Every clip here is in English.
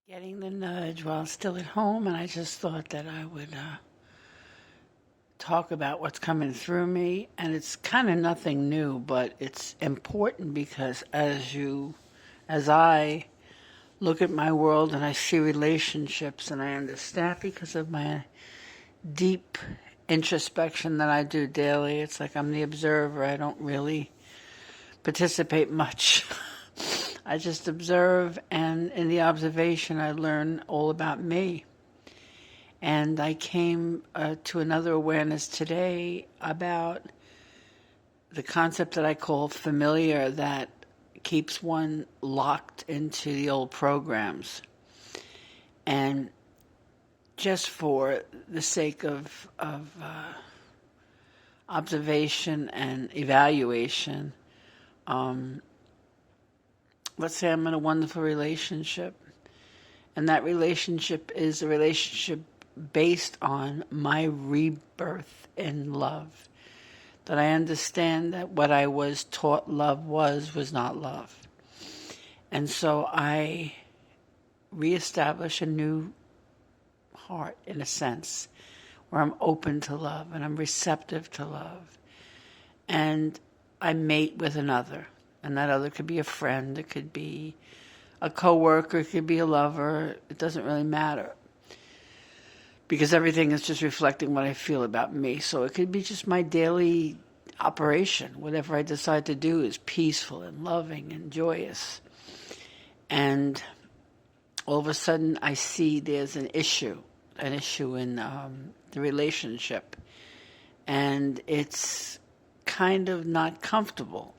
Getting the nudge while still at home, and I just thought that I would talk about what's coming through me. And it's kind of nothing new, but it's important because as I look at my world and I see relationships and I understand because of my deep introspection that I do daily, it's like I'm the observer. I don't really participate much. I just observe, and in the observation, I learn all about me. And I came to another awareness today about the concept that I call familiar that keeps one locked into the old programs. And just for the sake of observation and evaluation, let's say I'm in a wonderful relationship, and that relationship is a relationship based on my rebirth in love. That I understand that what I was taught love was not love. And so I reestablish a new heart, in a sense, where I'm open to love and I'm receptive to love. And I mate with another. And that other could be a friend, it could be a coworker, it could be a lover. It doesn't really matter. Because everything is just reflecting what I feel about me. So it could be just my daily operation. Whatever I decide to do is peaceful and loving and joyous. And all of a sudden I see there's an issue in the relationship. And it's kind of not comfortable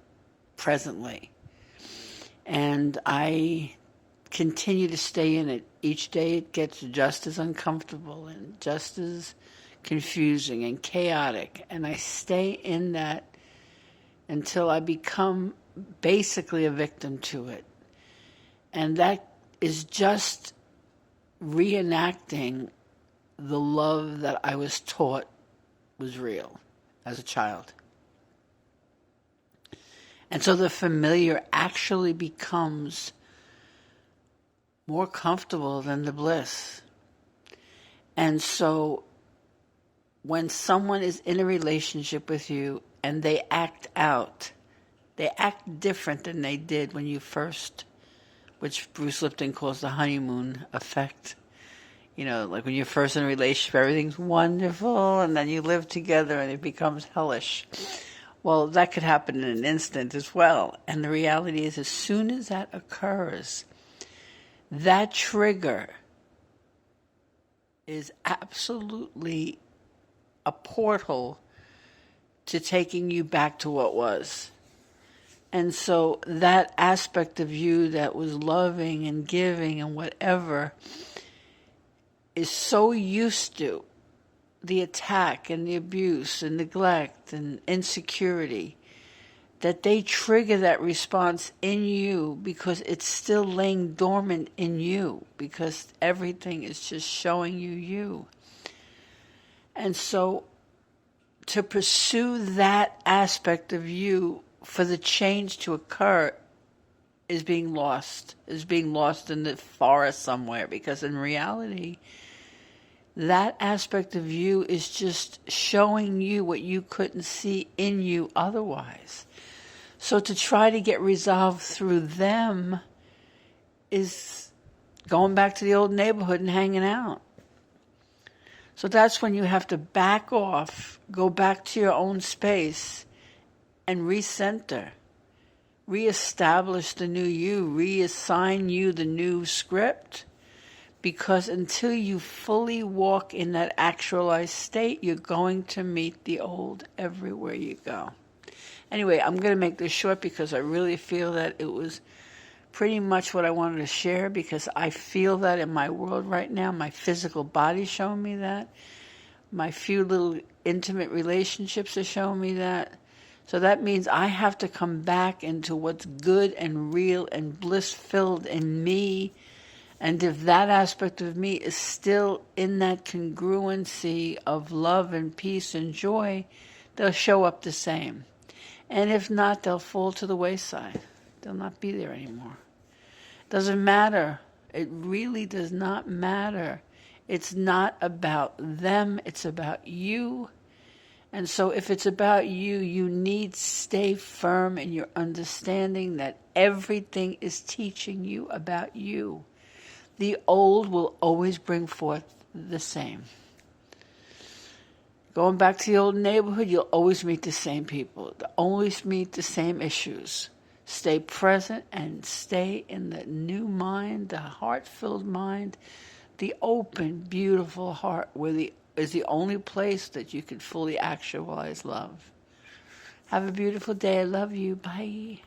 presently. And I continue to stay in it. Each day it gets just as uncomfortable and just as confusing and chaotic. And I stay in that until I become basically a victim to it. And that is just reenacting the love that I was taught was real as a child. And so the familiar actually becomes more comfortable than the bliss. And so when someone is in a relationship with you and they act out, they act different than they did when you first, which Bruce Lipton calls the honeymoon effect. You know, like when you're first in a relationship, everything's wonderful, and then you live together and it becomes hellish. Well, that could happen in an instant as well. And the reality is, as soon as that occurs, that trigger is absolutely a portal to taking you back to what was. And so that aspect of you that was loving and giving and whatever is so used to the attack and the abuse and neglect and insecurity that they trigger that response in you because it's still laying dormant in you because everything is just showing you you. And so to pursue that aspect of you for the change to occur is being lost in the forest somewhere, because in reality, that aspect of you is just showing you what you couldn't see in you otherwise. So to try to get resolved through them is going back to the old neighborhood and hanging out. So that's when you have to back off, go back to your own space and recenter, reestablish the new you, reassign you the new script. Because until you fully walk in that actualized state, you're going to meet the old everywhere you go. Anyway, I'm going to make this short because I really feel that it was pretty much what I wanted to share, because I feel that in my world right now. My physical body showing me that. My few little intimate relationships are showing me that. So that means I have to come back into what's good and real and bliss-filled in me. And if that aspect of me is still in that congruency of love and peace and joy, they'll show up the same. And if not, they'll fall to the wayside. They'll not be there anymore. Doesn't matter It really does not matter. It's not about them, it's about you. And so if it's about you, you need to stay firm in your understanding that everything is teaching you about you. The old will always bring forth the same. Going back to the old neighborhood, you'll always meet the same people. You'll always meet the same issues. Stay present and stay in the new mind, the heart-filled mind, the open, beautiful heart where is the only place that you can fully actualize love. Have a beautiful day. I love you. Bye.